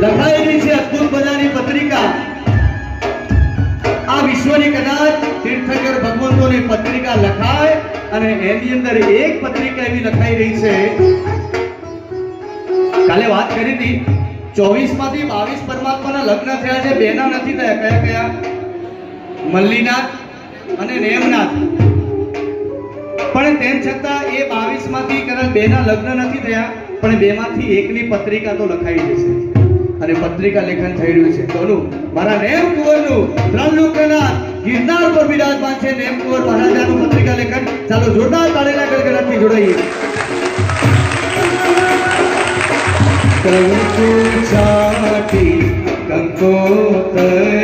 લખાયેલી છે અદ્ભુત મજાની પત્રિકા. આ વિશ્વની કદાચ તીર્થંકર ભગવંતોની પત્રિકા લખાય અને એની અંદર એક પત્રિકા એવી લખાઈ રહી છે. કાલે વાત કરી હતી 24 માંથી 22 પરમાત્માના લગ્ન થયા છે, બેના નથી થયા. કયા કયા? મલ્લીનાથ અને નેમનાથ. પણ તેમ છતાં એ 22 માંથી કદાચ બેના લગ્ન નથી થયા, પણ બેમાંથી એકની પત્રિકા તો લખાઈ જશે અને પત્રિકા લેખન થઈ રહ્યું છે. કોનું? મારા નેમકુંવરનું, ત્રણલોકના ગિરનાર પર બિરાજમાન છે નેમકુંવર મહારાજાનું પત્રિકા લેખન. ચાલો જોરદાર તાળીના ગડગડાટથી જોડાઈએ. કંકુ છાટી કંકોતર